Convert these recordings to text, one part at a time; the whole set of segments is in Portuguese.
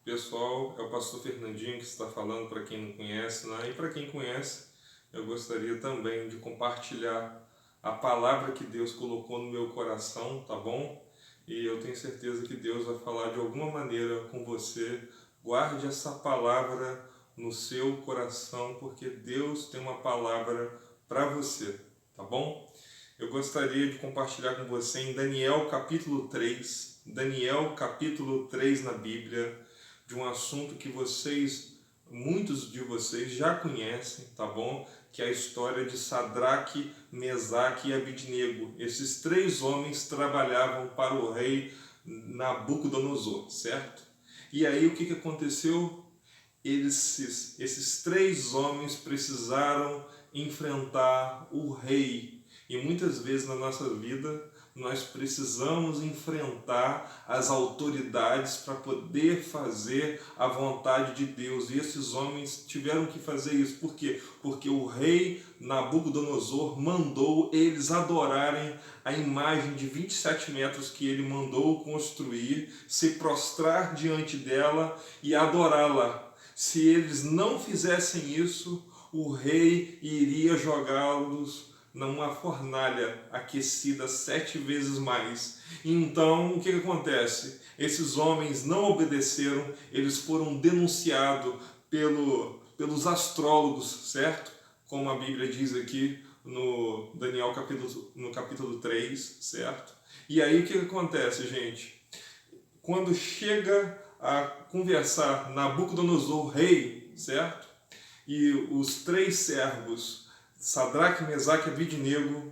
Pessoal, é o pastor Fernandinho que está falando para quem não conhece, né? E para quem conhece, eu gostaria também de compartilhar a palavra que Deus colocou no meu coração, tá bom? E eu tenho certeza que Deus vai falar de alguma maneira com você. Guarde essa palavra no seu coração, porque Deus tem uma palavra para você, tá bom? Eu gostaria de compartilhar com você em Daniel capítulo 3, Daniel capítulo 3 na Bíblia, de um assunto que muitos de vocês já conhecem, tá bom? Que é a história de Sadraque, Mesaque e Abidnego. Esses três homens trabalhavam para o rei Nabucodonosor, certo? E aí o que aconteceu? Esses três homens precisaram enfrentar o rei. E muitas vezes na nossa vida nós precisamos enfrentar as autoridades para poder fazer a vontade de Deus. E esses homens tiveram que fazer isso. Por quê? Porque o rei Nabucodonosor mandou eles adorarem a imagem de 27 metros que ele mandou construir, se prostrar diante dela e adorá-la. Se eles não fizessem isso, o rei iria jogá-los numa fornalha aquecida 7 vezes mais. Então, o que acontece? Esses homens não obedeceram, eles foram denunciados pelos astrólogos, certo? Como a Bíblia diz aqui no Daniel no capítulo 3, certo? E aí o que acontece, gente? Quando chega a conversar Nabucodonosor, rei, certo? E os três servos, Sadraque, Mesaque e Abidnego,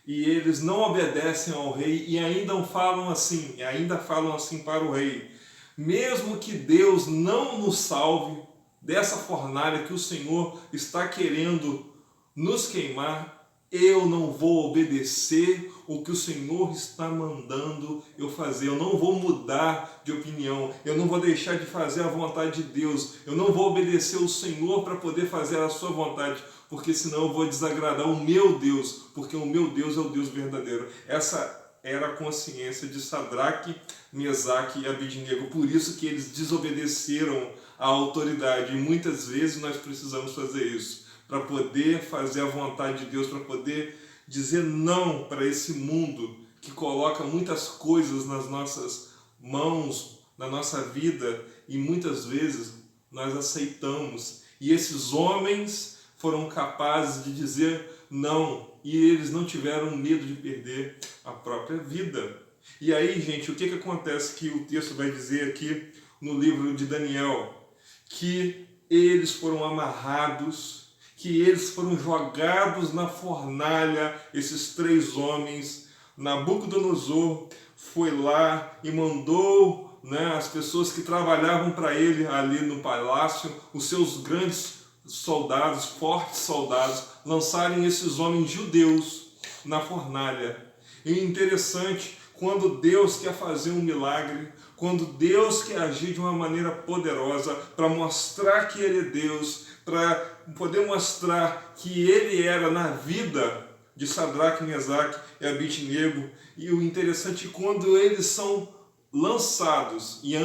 e eles não obedecem ao rei e ainda falam assim para o rei: mesmo que Deus não nos salve dessa fornalha que o Senhor está querendo nos queimar, eu não vou obedecer o que o Senhor está mandando eu fazer. Eu não vou mudar de opinião. Eu não vou deixar de fazer a vontade de Deus. Eu não vou obedecer o Senhor para poder fazer a sua vontade, porque senão eu vou desagradar o meu Deus, porque o meu Deus é o Deus verdadeiro. Essa era a consciência de Sadraque, Mesaque e Abidnego. Por isso que eles desobedeceram à autoridade. E muitas vezes nós precisamos fazer isso, para poder fazer a vontade de Deus, para poder dizer não para esse mundo que coloca muitas coisas nas nossas mãos, na nossa vida, e muitas vezes nós aceitamos. E esses homens foram capazes de dizer não, e eles não tiveram medo de perder a própria vida. E aí, gente, o que acontece que o texto vai dizer aqui no livro de Daniel? Que eles foram amarrados, que eles foram jogados na fornalha, esses três homens. Nabucodonosor foi lá e mandou, as pessoas que trabalhavam para ele ali no palácio, os seus grandes soldados, fortes soldados, lançarem esses homens judeus na fornalha. E interessante, quando Deus quer fazer um milagre, quando Deus quer agir de uma maneira poderosa para mostrar que Ele é Deus, para poder mostrar que Ele era na vida de Sadraque, Mesaque e Abidnego. E o interessante é quando eles são lançados, e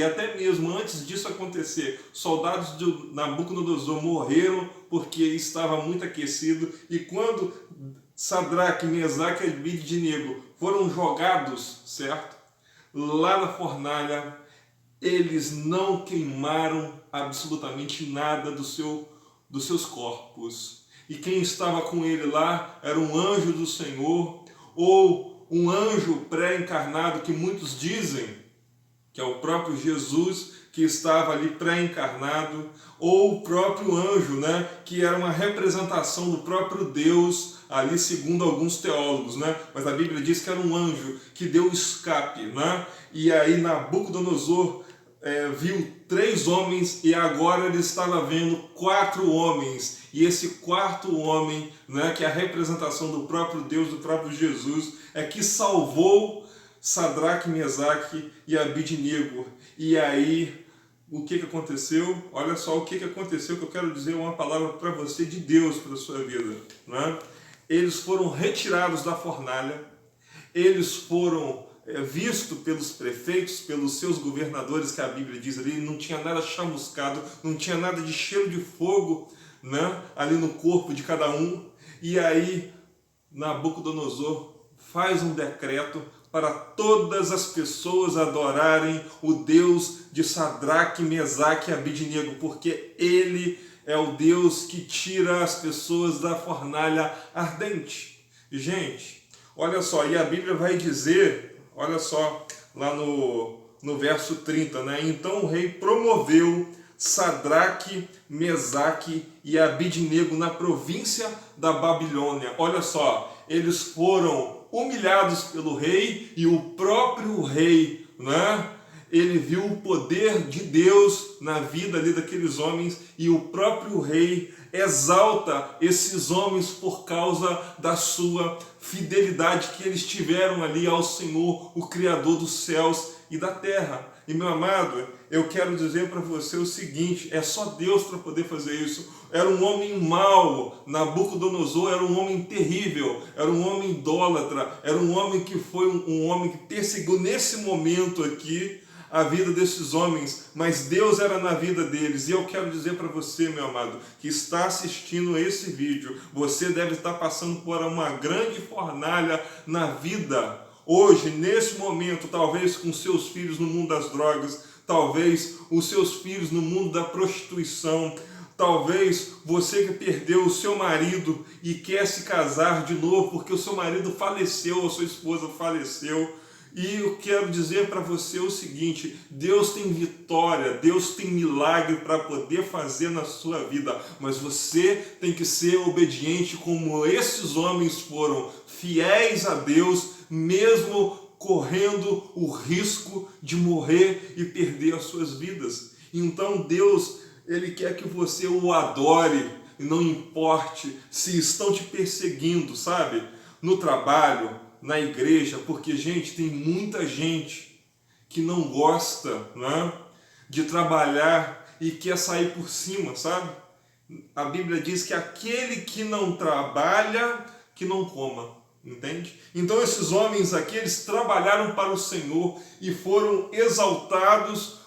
até mesmo antes disso acontecer, soldados de Nabucodonosor morreram porque estava muito aquecido, e quando Sadraque, Mesaque e Abidnego foram jogados, certo? Lá na fornalha, eles não queimaram absolutamente nada dos seus corpos. E quem estava com ele lá era um anjo do Senhor, ou um anjo pré-encarnado, que muitos dizem que é o próprio Jesus que estava ali pré-encarnado, ou o próprio anjo, que era uma representação do próprio Deus, ali segundo alguns teólogos, mas a Bíblia diz que era um anjo que deu escape, E aí Nabucodonosor viu 3 homens e agora ele estava vendo 4 homens, e esse quarto homem, que é a representação do próprio Deus, do próprio Jesus, é que salvou Sadraque, Mesaque e Abidnego. E aí, o que aconteceu? Olha só o que aconteceu, que eu quero dizer uma palavra para você de Deus, para a sua vida. Eles foram retirados da fornalha, eles foram visto pelos prefeitos, pelos seus governadores, que a Bíblia diz ali, não tinha nada chamuscado, não tinha nada de cheiro de fogo, né, ali no corpo de cada um. E aí Nabucodonosor faz um decreto para todas as pessoas adorarem o Deus de Sadraque, Mesaque e Abidnego, porque ele é o Deus que tira as pessoas da fornalha ardente. Gente, olha só, e a Bíblia vai dizer, olha só, lá no verso 30, né? Então o rei promoveu Sadraque, Mesaque e Abidnego na província da Babilônia. Olha só, eles foram humilhados pelo rei e o próprio rei, né? Ele viu o poder de Deus na vida ali daqueles homens e o próprio rei exalta esses homens por causa da sua fidelidade que eles tiveram ali ao Senhor, o Criador dos céus e da terra. E meu amado, eu quero dizer para você o seguinte, é só Deus para poder fazer isso. Era um homem mau, Nabucodonosor era um homem terrível, era um homem idólatra, era um homem que foi um homem que perseguiu nesse momento aqui a vida desses homens, mas Deus era na vida deles. E eu quero dizer para você, meu amado, que está assistindo esse vídeo, você deve estar passando por uma grande fornalha na vida. Hoje, nesse momento, talvez com seus filhos no mundo das drogas, talvez os seus filhos no mundo da prostituição, talvez você que perdeu o seu marido e quer se casar de novo porque o seu marido faleceu ou sua esposa faleceu. E eu quero dizer para você o seguinte, Deus tem vitória, Deus tem milagre para poder fazer na sua vida, mas você tem que ser obediente como esses homens foram, fiéis a Deus, mesmo correndo o risco de morrer e perder as suas vidas. Então Deus, Ele quer que você o adore, e não importe se estão te perseguindo, sabe? No trabalho, na igreja, porque, gente, tem muita gente que não gosta, né, de trabalhar e quer sair por cima, sabe? A Bíblia diz que aquele que não trabalha, que não coma, entende? Então esses homens aqui, eles trabalharam para o Senhor e foram exaltados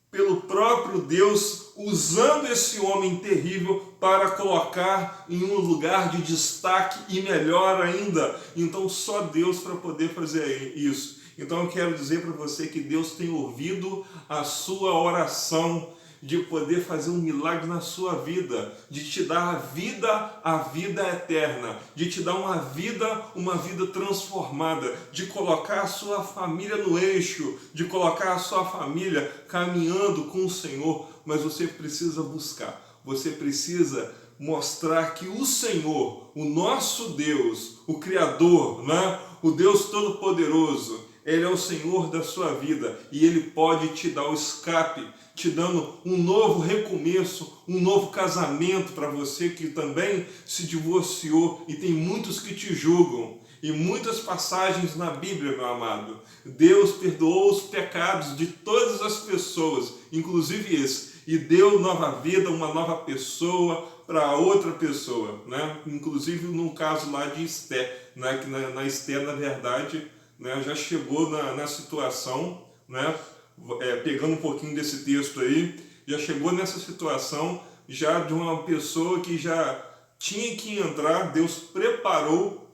pelo próprio Deus, usando esse homem terrível para colocar em um lugar de destaque e melhor ainda. Então só Deus para poder fazer isso. Então eu quero dizer para você que Deus tem ouvido a sua oração de poder fazer um milagre na sua vida, de te dar a vida eterna, de te dar uma vida transformada, de colocar a sua família no eixo, de colocar a sua família caminhando com o Senhor. Mas você precisa buscar, você precisa mostrar que o Senhor, o nosso Deus, o Criador, né? O Deus Todo-Poderoso, Ele é o Senhor da sua vida e Ele pode te dar o escape, te dando um novo recomeço, um novo casamento para você que também se divorciou e tem muitos que te julgam. E muitas passagens na Bíblia, meu amado, Deus perdoou os pecados de todas as pessoas, inclusive esse, e deu nova vida, uma nova pessoa para outra pessoa, né? Inclusive no caso lá de Esté, né? Que na Esté, na verdade, né, já chegou na situação, né, pegando um pouquinho desse texto aí, já chegou nessa situação já de uma pessoa que já tinha que entrar, Deus preparou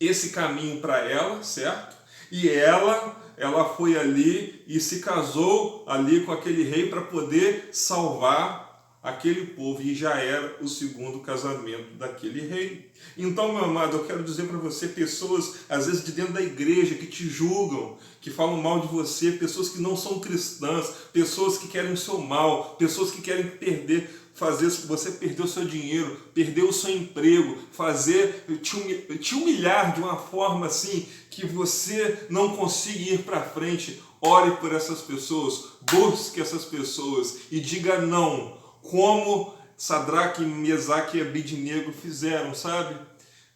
esse caminho para ela, certo? E ela foi ali e se casou ali com aquele rei para poder salvar aquele povo, e já era o segundo casamento daquele rei. Então, meu amado, eu quero dizer para você, pessoas, às vezes de dentro da igreja, que te julgam, que falam mal de você, pessoas que não são cristãs, pessoas que querem o seu mal, pessoas que querem fazer você perder o seu dinheiro, perder o seu emprego, te humilhar de uma forma assim que você não consiga ir para frente. Ore por essas pessoas, busque essas pessoas e diga não, como Sadraque, Mesaque e Abidnego fizeram, sabe?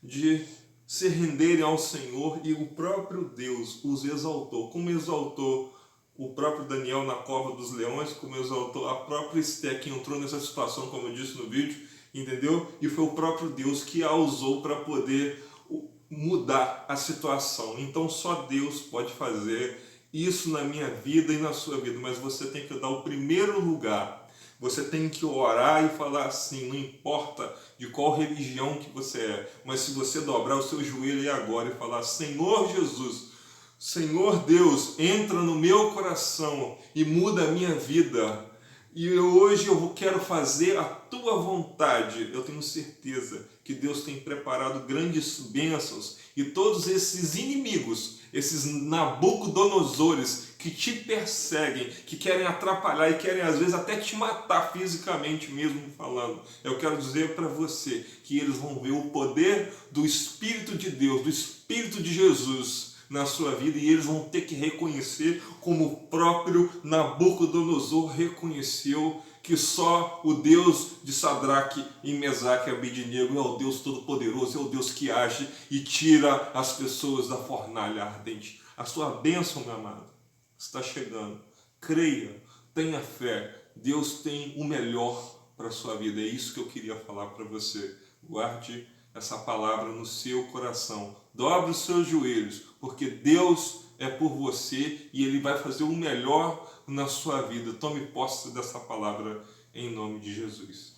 De se renderem ao Senhor, e o próprio Deus os exaltou, como exaltou o próprio Daniel na cova dos leões, como exaltou a própria Esté, que entrou nessa situação, como eu disse no vídeo, entendeu? E foi o próprio Deus que a usou para poder mudar a situação. Então só Deus pode fazer isso na minha vida e na sua vida, mas você tem que dar o primeiro lugar. Você tem que orar e falar assim, não importa de qual religião que você é, mas se você dobrar o seu joelho aí agora e falar, Senhor Jesus, Senhor Deus, entra no meu coração e muda a minha vida. E hoje eu quero fazer a tua vontade. Eu tenho certeza que Deus tem preparado grandes bênçãos e todos esses inimigos, esses Nabucodonosores que te perseguem, que querem atrapalhar e querem às vezes até te matar fisicamente mesmo falando. Eu quero dizer para você que eles vão ver o poder do Espírito de Deus, do Espírito de Jesus na sua vida, e eles vão ter que reconhecer, como o próprio Nabucodonosor reconheceu, que só o Deus de Sadraque e Mesaque e Abednego é o Deus Todo-Poderoso, é o Deus que age e tira as pessoas da fornalha ardente. A sua bênção, meu amado, está chegando. Creia, tenha fé. Deus tem o melhor para a sua vida. É isso que eu queria falar para você. Guarde essa palavra no seu coração. Dobre os seus joelhos, porque Deus é por você e Ele vai fazer o melhor na sua vida. Tome posse dessa palavra em nome de Jesus.